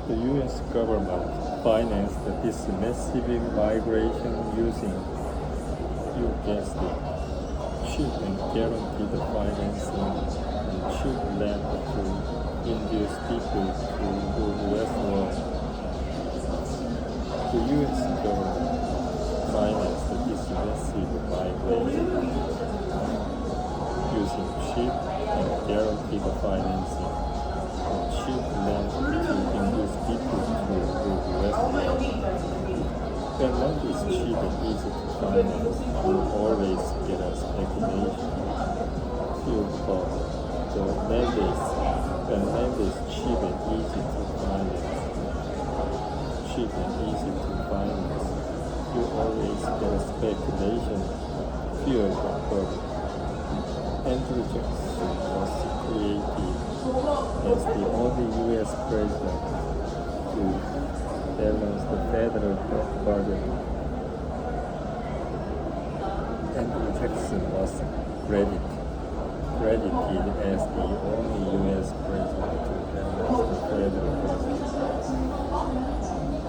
The U.S. government financed this massive migration using, you guessed it, cheap and guaranteed financing and cheap land to induce people to move westward. The U.S. government financed this massive migration using cheap and guaranteed financing and cheap land to induce people to move westward. When land is cheap and easy to finance, you always get a speculation field for the land is when land is cheap and easy to finance. Cheap and easy to finance, you always get a speculation field for Andrew Jackson was created as the only U.S. president to balance the federal burden. Andrew Jackson was credited as the only U.S. president to balance the federal burden.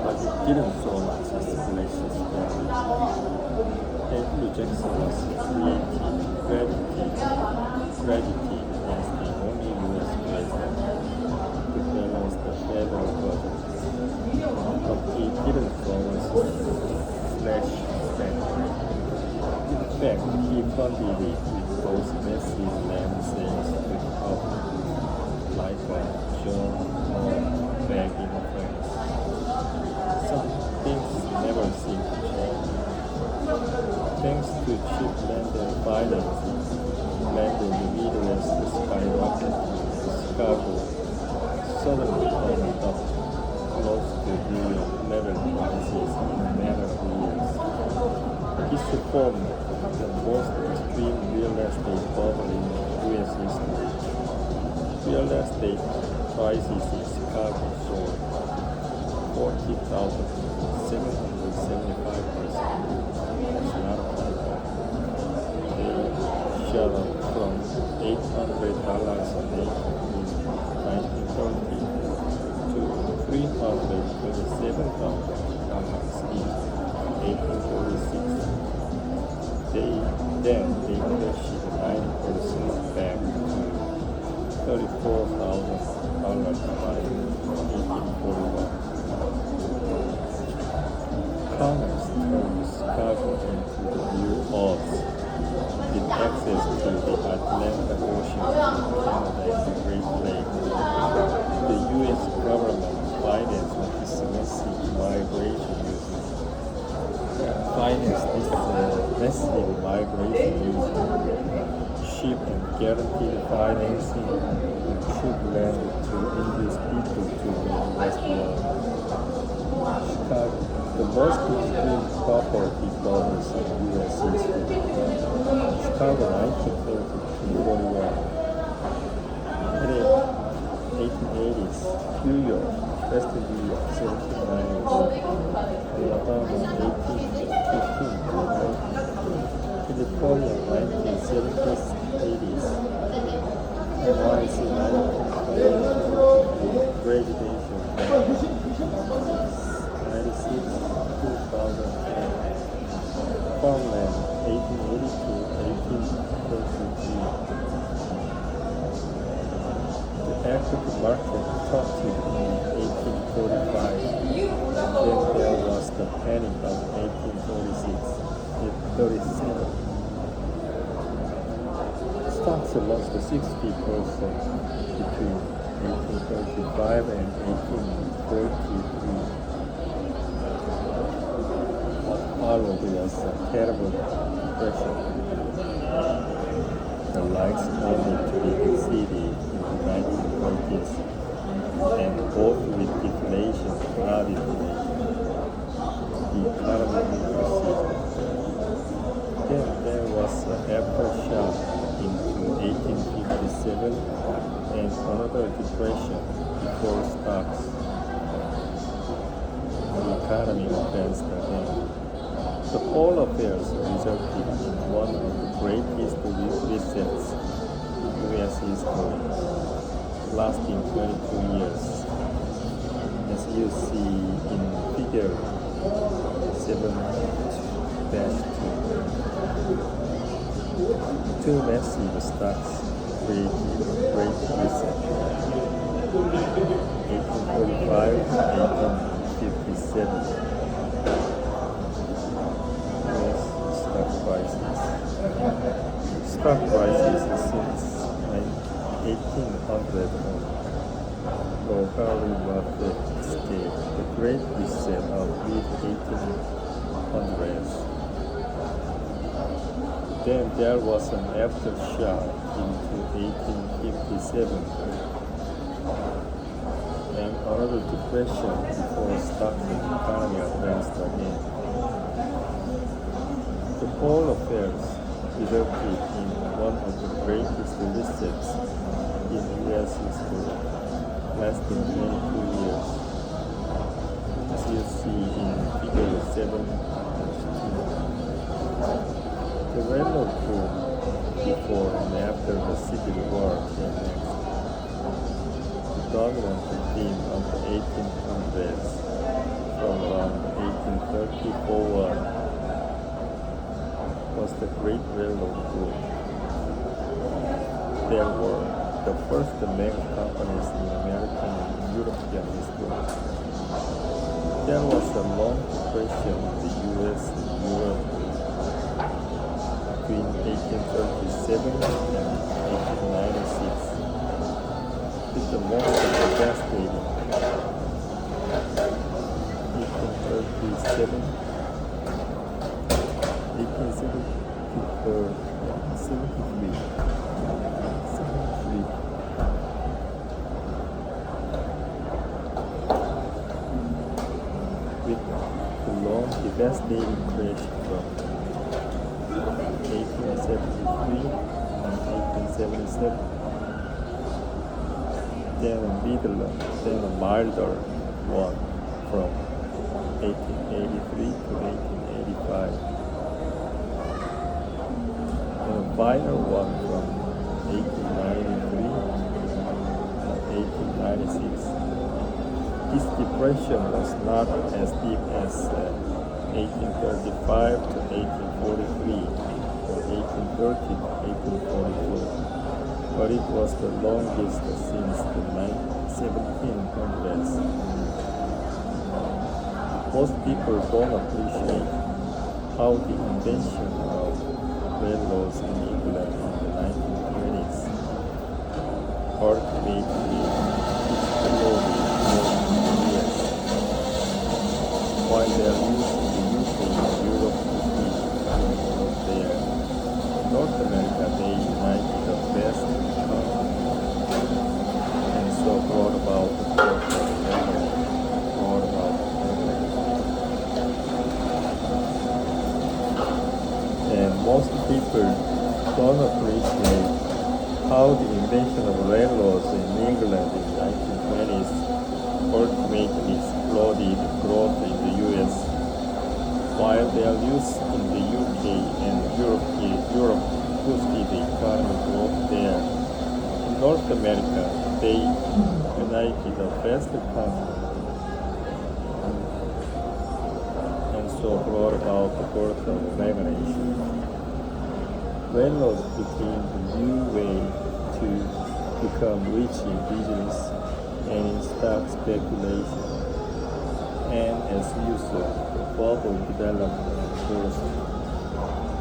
But it didn't so much splash his family. Andrew Jackson was credited as the only U.S. president to balance the federal budget. But he didn't so much splash his family. In fact, he funded it with those massive land sales to the public, like John Moore back in France. Some things never seem to change. Thanks to cheap land and financing, land in the Midwest skyrocketed to Chicago, suddenly opened up close to New York level prices in a matter of years. This formed the most extreme real estate bubble in U.S. history. Real estate prices in Chicago soared 40,775%. That's not a typo. They shot up from $800 a acre in 1930 to $327,000 in 1846. Then they crashed 9% back to $34,000 by 1841. Commerce turned Chicago into the new Oz, with access to the Atlantic Ocean, Canada, and the Great Lakes. The U.S. government financed this massive migration using cheap and guaranteed financing and cheap land to induce people to move westward. Chicago, the most extreme property bubbles in U.S. history. Chicago 1930-41. 1880s, New York, West New York 1790s, Alabama 1815, California 1970s, 80s, NYC 1980s, Graduation 96, 2010, Farmland 1882-1833. The African market topped in 1845. Then there was the panic of 1836-37. Stocks lost 60% between 1835 and 1843. What followed was a terrible depression. The lights started to be exceeded in the 1920s, and both with deflation and deflation, the economy proceeded. Then there was an aftershock into 1857 and another depression before stocks. The economy advanced again. The whole affairs resulted in one of the greatest resets in U.S. history, lasting 22 years. As As you see in figure 7-2, two massive stocks created great recession, 1845 1857. US stock prices. Stock prices since 1800 on Warren Buffett escaped the Great Reset of mid-1800s. Then there was an aftershock into 1857 and another depression before stock and economy advanced again. The whole affairs resulted in one of the greatest resets in U.S. history, lasting 22 years, as you see in figure 7. The railroad boom before and after the Civil War came next. The dominant theme of the 1800s from around 1830 forward was the Great Railroad Boom. There were the first mega companies in American and European history. There was a long depression in the U.S. and Europe between 1837 and 1896, with the most devastating 1837, 1873, with the long devastating crash from 1873 and 1877, then a milder one from 1883 to 1885, and a minor one from 1893 and 1896. This depression was not as deep as 1835 to 1843. 1830 to 1844, but it was the longest since the 1700s. Most people don't appreciate how the invention of railroads in England in the 1920s ultimately exploded in the US, while their use in the UK and Europe there. North America, they united the best economy and so brought about the growth of railroad, brought about and most people don't appreciate how the invention of railroads in England in the 1920s ultimately exploded growth in the US, while their use in the UK and Europe boosted the economic growth there. In North America, they united the best economy and so brought about the birth of regulation. Railroads became the new way to become rich in business and in stock speculation, and as usual, the bubble developed first.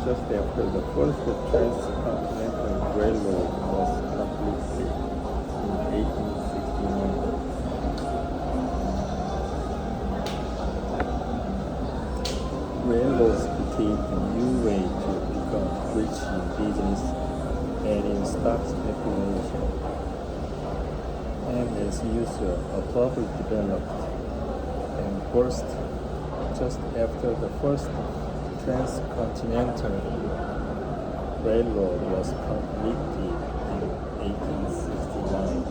Just after the first transcontinental railroad was completed in 1861. Railroads became the new way to become rich in business and in stock speculation. And as usual, a bubble developed and burst just after the first transcontinental railroad was completed in 1869.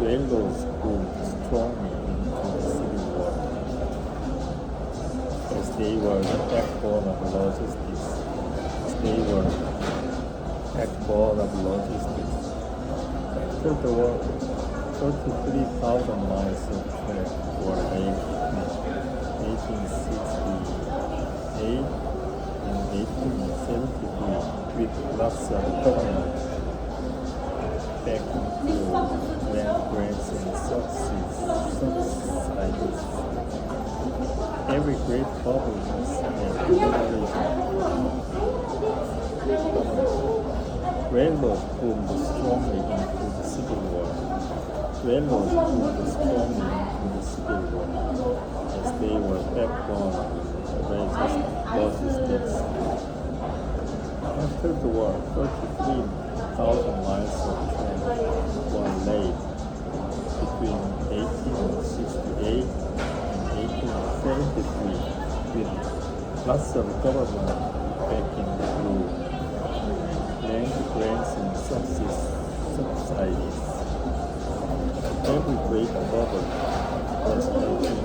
Railroads boomed strongly into the Civil War, as they were the backbone of logistics. After the war, 33,000 miles of track were laid in 1868 and 1873 with lots of government backing to land grants and subsidies. Every great bubble has an origin. Railroads boomed strongly into the Civil War. As they were backbone of logistics. After the war, 33,000 miles of track were laid between 1868 and 1873 with lots of government backing through land grants and subsidies. Every great bubble was making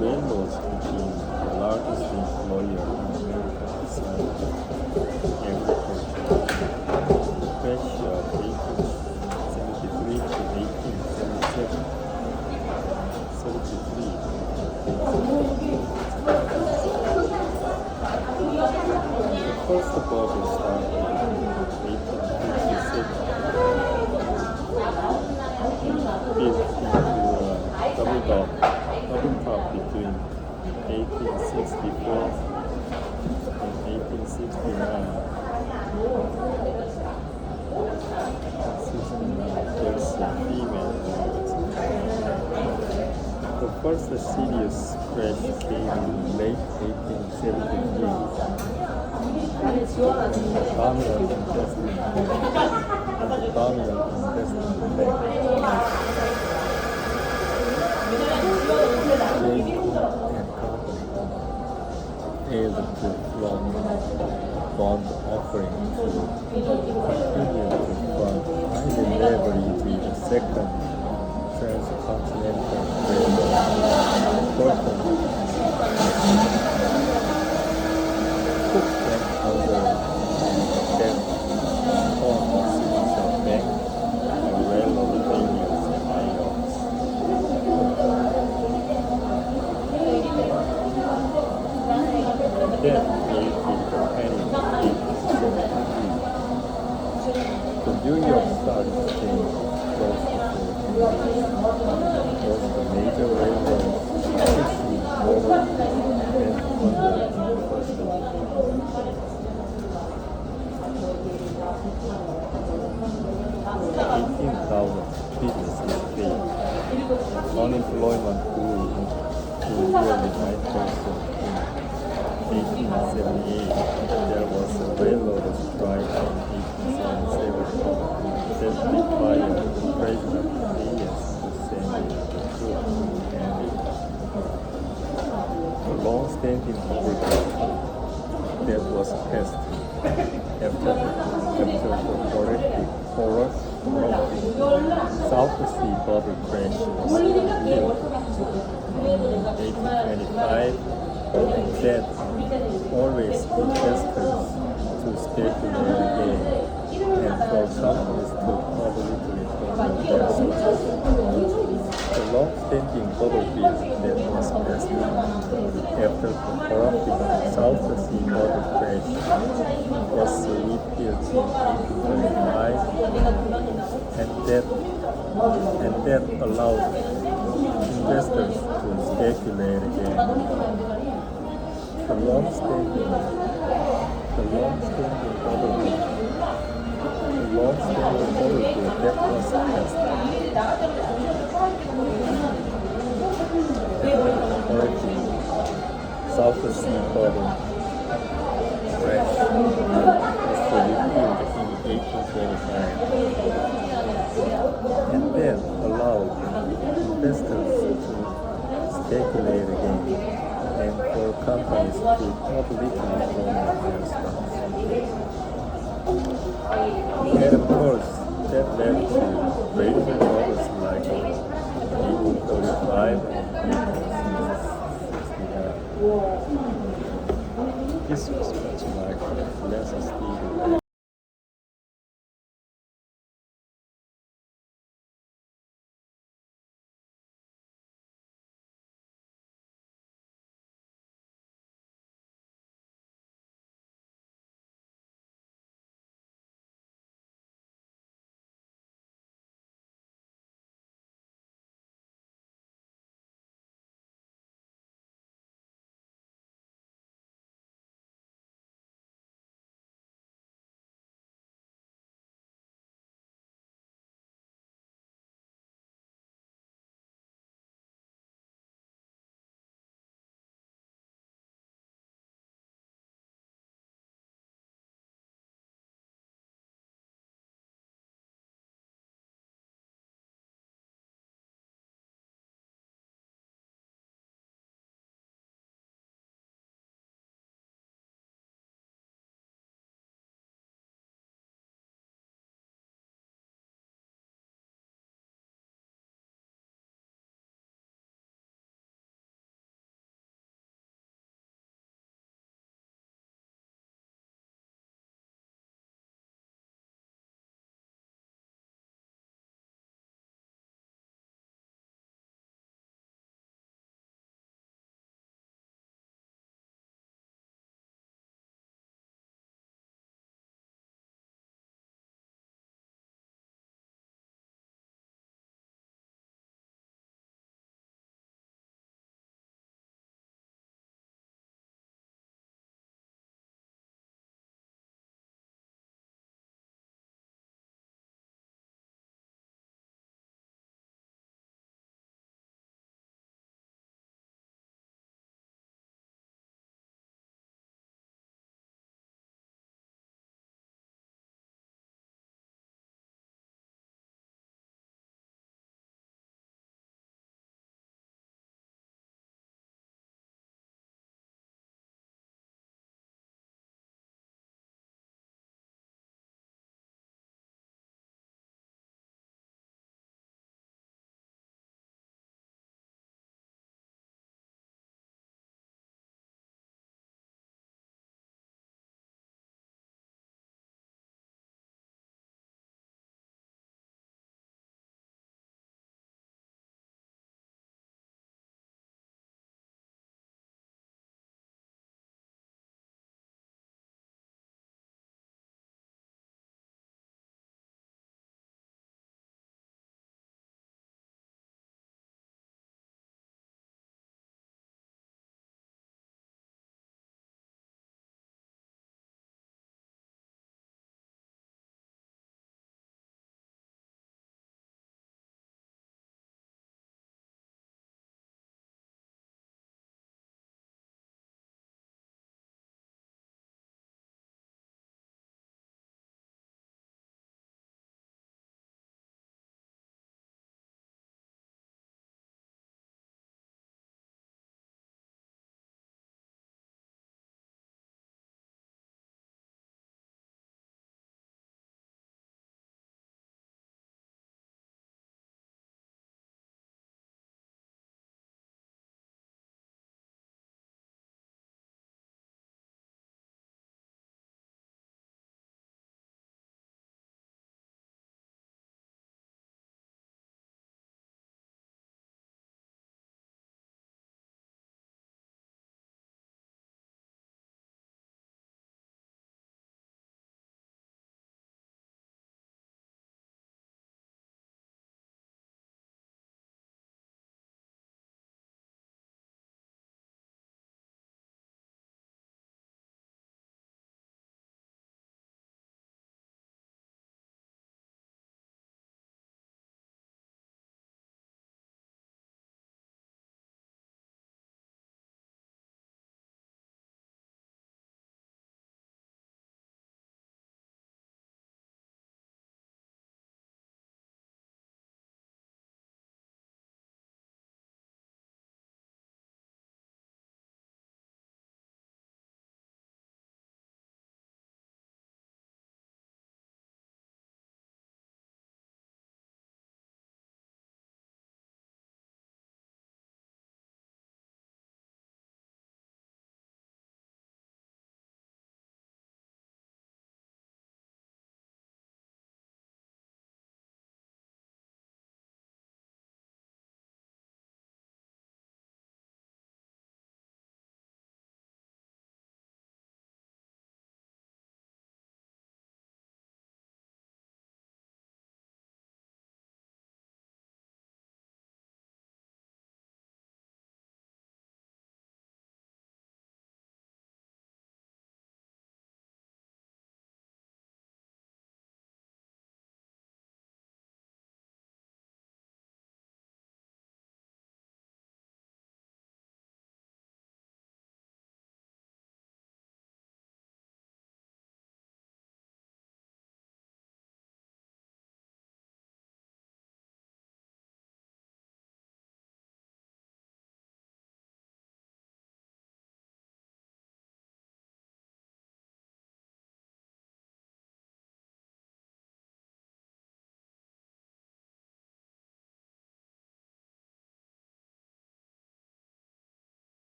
Railroads became the largest employer in America. Besides agriculture. The crash of 1873 to 1877. The first bubble started in 1856. Built into a double top between 1864 and 1869. There's a female. The first serious crash came in late 1873. Abdominal intestine bank. Jane and Company failed to fund bond offering to continue to fund highly leveraged the second transcontinental railroad. Cook went under that formed a series of banks and railroad failures and layoffs. That gave the panic in 1873. The New York Stock Exchange closed before was the major railroad issued over and under university. 18,000 businesses failed. Unemployment grew to nearly 9%. In 1878, there was a railroad strike in 1877 that required President Hayes to send in the troops and a long-standing public that was passed after the corrupting South Sea bubble crash was revealed in 1825 that always investors to speculate again and for companies to publicly promote their stocks. The long-standing bubble bill that was passed after the corrupting South Sea bubble crash was repealed in 1835, and that allowed investors to speculate again. The long-standing bubble bill that was passed correcting South Sea bubble crash was repealed in 1829, and then allowed investors to speculate again and for companies to publicly promote their stocks. And of course, that led to great bubbles like 1835 and 1869. This was much like less esteem